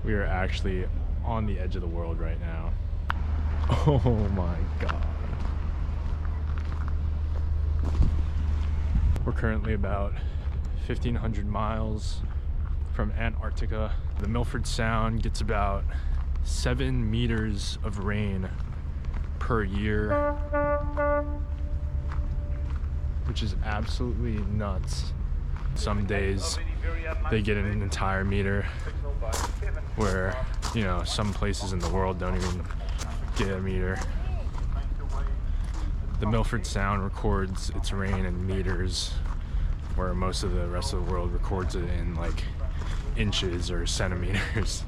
We are actually on the edge of the world right now. Oh my god. We're currently about 1,500 miles from Antarctica. The Milford Sound gets about 7 meters of rain per year, which is absolutely nuts. Some days they get an entire meter, where, you know, some places in the world don't even get a meter. The Milford Sound records its rain in meters, where most of the rest of the world records it in like inches or centimeters.